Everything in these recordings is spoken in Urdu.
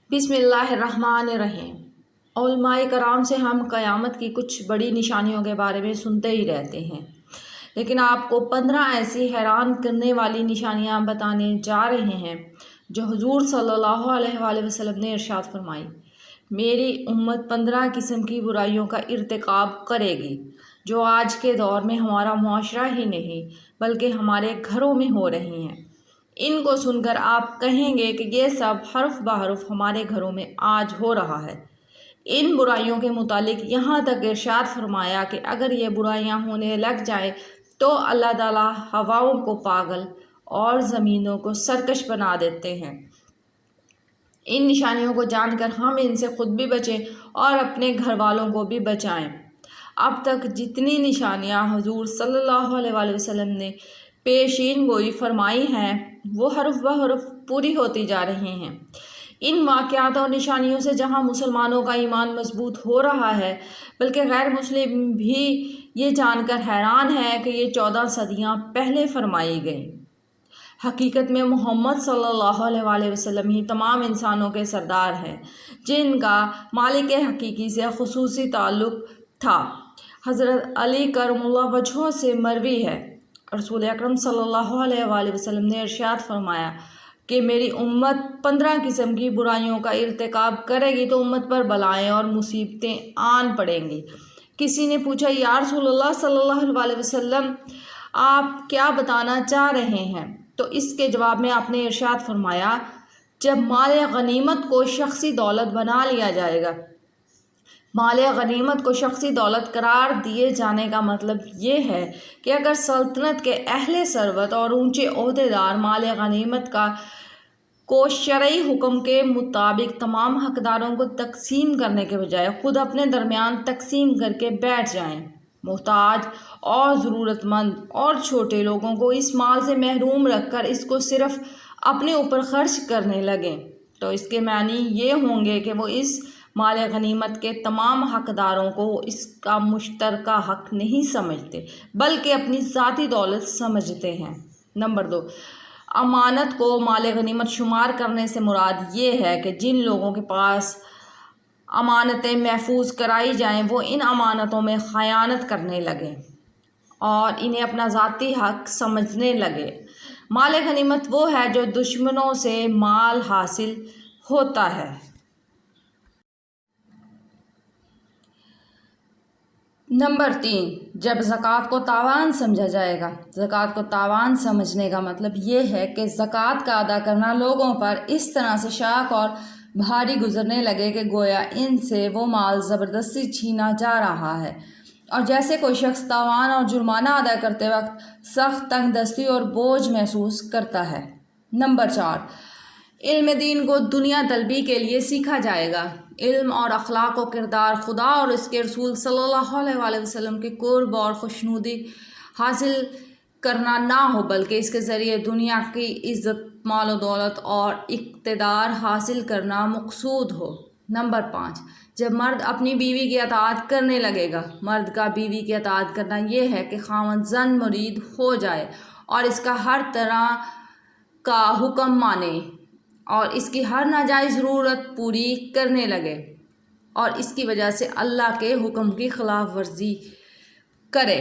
بسم اللہ الرحمن الرحیم۔ علماء کرام سے ہم قیامت کی کچھ بڑی نشانیوں کے بارے میں سنتے ہی رہتے ہیں، لیکن آپ کو 15 ایسی حیران کرنے والی نشانیاں بتانے جا رہے ہیں جو حضور صلی اللہ علیہ وآلہ وسلم نے ارشاد فرمائی۔ میری امت 15 قسم کی برائیوں کا ارتکاب کرے گی جو آج کے دور میں ہمارا معاشرہ ہی نہیں بلکہ ہمارے گھروں میں ہو رہی ہیں۔ ان کو سن کر آپ کہیں گے کہ یہ سب حرف بحرف ہمارے گھروں میں آج ہو رہا ہے۔ ان برائیوں کے متعلق یہاں تک ارشاد فرمایا کہ اگر یہ برائیاں ہونے لگ جائیں تو اللہ تعالیٰ ہواؤں کو پاگل اور زمینوں کو سرکش بنا دیتے ہیں۔ ان نشانیوں کو جان کر ہم ان سے خود بھی بچیں اور اپنے گھر والوں کو بھی بچائیں۔ اب تک جتنی نشانیاں حضور صلی اللہ علیہ وآلہ وسلم نے پیشین گوئی فرمائی ہیں وہ حرف بحرف پوری ہوتی جا رہی ہیں۔ ان واقعات اور نشانیوں سے جہاں مسلمانوں کا ایمان مضبوط ہو رہا ہے بلکہ غیر مسلم بھی یہ جان کر حیران ہے کہ یہ 14 صدیاں پہلے فرمائی گئیں۔ حقیقت میں محمد صلی اللہ علیہ وآلہ وسلم ہی تمام انسانوں کے سردار ہیں جن کا مالک حقیقی سے خصوصی تعلق تھا۔ حضرت علی کرم اللہ وجہہ سے مروی ہے، رسول اکرم صلی اللہ علیہ وآلہ وسلم نے ارشاد فرمایا کہ میری امت 15 قسم کی برائیوں کا ارتکاب کرے گی تو امت پر بلائیں اور مصیبتیں آن پڑیں گی۔ کسی نے پوچھا، یا رسول اللہ صلی اللہ علیہ وآلہ وسلم آپ کیا بتانا چاہ رہے ہیں؟ تو اس کے جواب میں آپ نے ارشاد فرمایا، جب مال غنیمت کو شخصی دولت بنا لیا جائے گا۔ مال غنیمت کو شخصی دولت قرار دیے جانے کا مطلب یہ ہے کہ اگر سلطنت کے اہل ثروت اور اونچے عہدیدار مال غنیمت کو شرعی حکم کے مطابق تمام حقداروں کو تقسیم کرنے کے بجائے خود اپنے درمیان تقسیم کر کے بیٹھ جائیں، محتاج اور ضرورت مند اور چھوٹے لوگوں کو اس مال سے محروم رکھ کر اس کو صرف اپنے اوپر خرچ کرنے لگیں، تو اس کے معنی یہ ہوں گے کہ وہ اس مال غنیمت کے تمام حقداروں کو اس کا مشترکہ حق نہیں سمجھتے بلکہ اپنی ذاتی دولت سمجھتے ہیں۔ نمبر 2، امانت کو مال غنیمت شمار کرنے سے مراد یہ ہے کہ جن لوگوں کے پاس امانتیں محفوظ کرائی جائیں وہ ان امانتوں میں خیانت کرنے لگیں اور انہیں اپنا ذاتی حق سمجھنے لگے۔ مال غنیمت وہ ہے جو دشمنوں سے مال حاصل ہوتا ہے۔ نمبر 3، جب زکوٰۃ کو تاوان سمجھا جائے گا۔ زکوٰۃ کو تاوان سمجھنے کا مطلب یہ ہے کہ زکوٰۃ کا ادا کرنا لوگوں پر اس طرح سے شاق اور بھاری گزرنے لگے کہ گویا ان سے وہ مال زبردستی چھینا جا رہا ہے، اور جیسے کوئی شخص تاوان اور جرمانہ ادا کرتے وقت سخت تنگ دستی اور بوجھ محسوس کرتا ہے۔ نمبر 4، علم دین کو دنیا طلبی کے لیے سیکھا جائے گا۔ علم اور اخلاق و کردار خدا اور اس کے رسول صلی اللہ علیہ وآلہ وسلم کے قرب اور خوشنودی حاصل کرنا نہ ہو بلکہ اس کے ذریعے دنیا کی عزت، مال و دولت اور اقتدار حاصل کرنا مقصود ہو۔ نمبر 5، جب مرد اپنی بیوی کی اطاعت کرنے لگے گا۔ مرد کا بیوی کی اطاعت کرنا یہ ہے کہ خاوند زن مرید ہو جائے اور اس کا ہر طرح کا حکم مانے اور اس کی ہر ناجائز ضرورت پوری کرنے لگے اور اس کی وجہ سے اللہ کے حکم کی خلاف ورزی کرے۔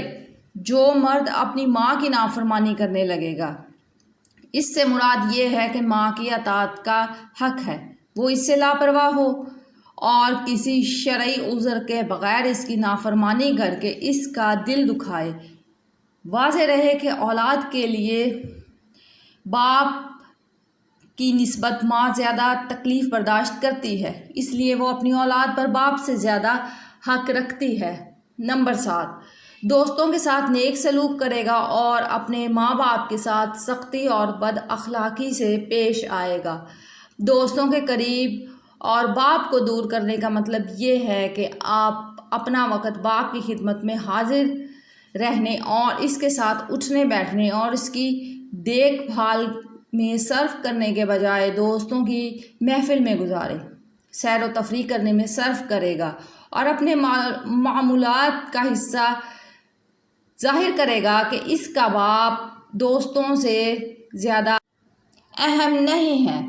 جو مرد اپنی ماں کی نافرمانی کرنے لگے گا، اس سے مراد یہ ہے کہ ماں کی اطاعت کا حق ہے، وہ اس سے لاپرواہ ہو اور کسی شرعی عذر کے بغیر اس کی نافرمانی کر کے اس کا دل دکھائے۔ واضح رہے کہ اولاد کے لیے باپ کی نسبت ماں زیادہ تکلیف برداشت کرتی ہے، اس لیے وہ اپنی اولاد پر باپ سے زیادہ حق رکھتی ہے۔ نمبر 7، دوستوں کے ساتھ نیک سلوک کرے گا اور اپنے ماں باپ کے ساتھ سختی اور بد اخلاقی سے پیش آئے گا۔ دوستوں کے قریب اور باپ کو دور کرنے کا مطلب یہ ہے کہ آپ اپنا وقت باپ کی خدمت میں حاضر رہنے اور اس کے ساتھ اٹھنے بیٹھنے اور اس کی دیکھ بھال میں صرف کرنے کے بجائے دوستوں کی محفل میں گزارے، سیر و تفریح کرنے میں صرف کرے گا اور اپنے معمولات کا حصہ ظاہر کرے گا کہ اس کا باپ دوستوں سے زیادہ اہم نہیں ہے۔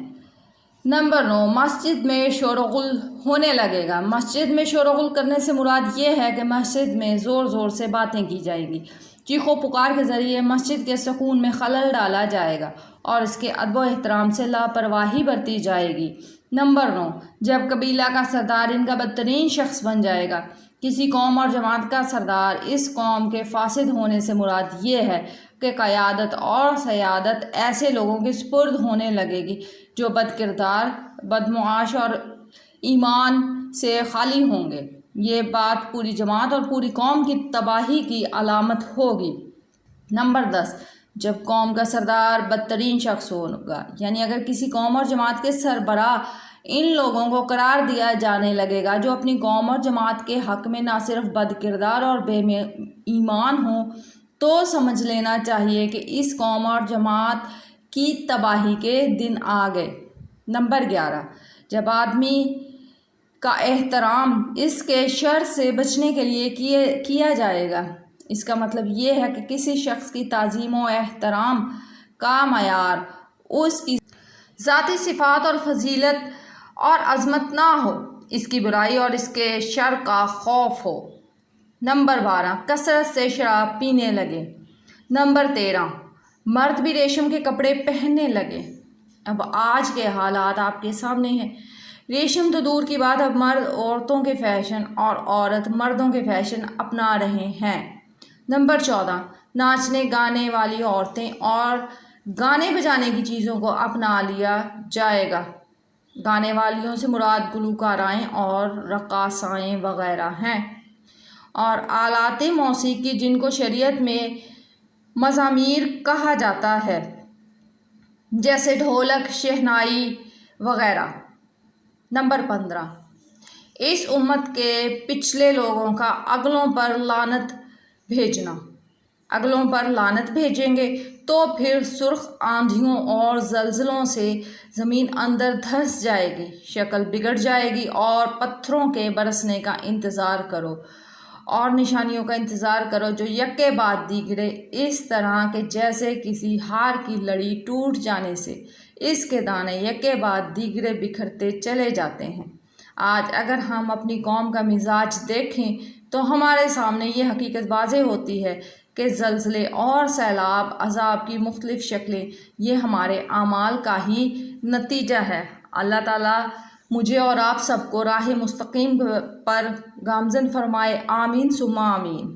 نمبر 9، مسجد میں شور و غل ہونے لگے گا۔ مسجد میں شور و غل کرنے سے مراد یہ ہے کہ مسجد میں زور زور سے باتیں کی جائیں گی، چیخ و پکار کے ذریعے مسجد کے سکون میں خلل ڈالا جائے گا اور اس کے ادب و احترام سے لاپرواہی برتی جائے گی۔ نمبر 9، جب قبیلہ کا سردار ان کا بدترین شخص بن جائے گا۔ کسی قوم اور جماعت کا سردار اس قوم کے فاسد ہونے سے مراد یہ ہے کہ قیادت اور سیادت ایسے لوگوں کے سپرد ہونے لگے گی جو بد کردار، بدمعاش اور ایمان سے خالی ہوں گے۔ یہ بات پوری جماعت اور پوری قوم کی تباہی کی علامت ہوگی۔ نمبر 10، جب قوم کا سردار بدترین شخص ہوگا، یعنی اگر کسی قوم اور جماعت کے سربراہ ان لوگوں کو قرار دیا جانے لگے گا جو اپنی قوم اور جماعت کے حق میں نہ صرف بد کردار اور بے ایمان ہوں، تو سمجھ لینا چاہیے کہ اس قوم اور جماعت کی تباہی کے دن آ گئے۔ نمبر 11، جب آدمی کا احترام اس کے شر سے بچنے کے لیے کیا جائے گا، اس کا مطلب یہ ہے کہ کسی شخص کی تعظیم و احترام کا معیار اس کی ذاتی صفات اور فضیلت اور عظمت نہ ہو، اس کی برائی اور اس کے شر کا خوف ہو۔ نمبر 12، کثرت سے شراب پینے لگے۔ نمبر 13، مرد بھی ریشم کے کپڑے پہننے لگے۔ اب آج کے حالات آپ کے سامنے ہیں۔ ریشم تو دور کی بات، اب مرد عورتوں کے فیشن اور عورت مردوں کے فیشن اپنا رہے ہیں۔ نمبر 14، ناچنے گانے والی عورتیں اور گانے بجانے کی چیزوں کو اپنا لیا جائے گا۔ گانے والیوں سے مراد گلوکارائیں اور رقاصائیں وغیرہ ہیں، اور آلات موسیقی جن کو شریعت میں مزامیر کہا جاتا ہے، جیسے ڈھولک، شہنائی وغیرہ۔ نمبر 15، اس امت کے پچھلے لوگوں کا اگلوں پر لعنت بھیجنا۔ اگلوں پر لعنت بھیجیں گے تو پھر سرخ آندھیوں اور زلزلوں سے زمین اندر دھنس جائے گی، شکل بگڑ جائے گی، اور پتھروں کے برسنے کا انتظار کرو اور نشانیوں کا انتظار کرو جو یکے بعد دیگرے اس طرح کہ جیسے کسی ہار کی لڑی ٹوٹ جانے سے اس کے دانے یکے بعد دیگرے بکھرتے چلے جاتے ہیں۔ آج اگر ہم اپنی قوم کا مزاج دیکھیں تو ہمارے سامنے یہ حقیقت واضح ہوتی ہے کہ زلزلے اور سیلاب، عذاب کی مختلف شکلیں، یہ ہمارے اعمال کا ہی نتیجہ ہے۔ اللہ تعالیٰ مجھے اور آپ سب کو راہ مستقیم پر گامزن فرمائے، آمین ثم آمین۔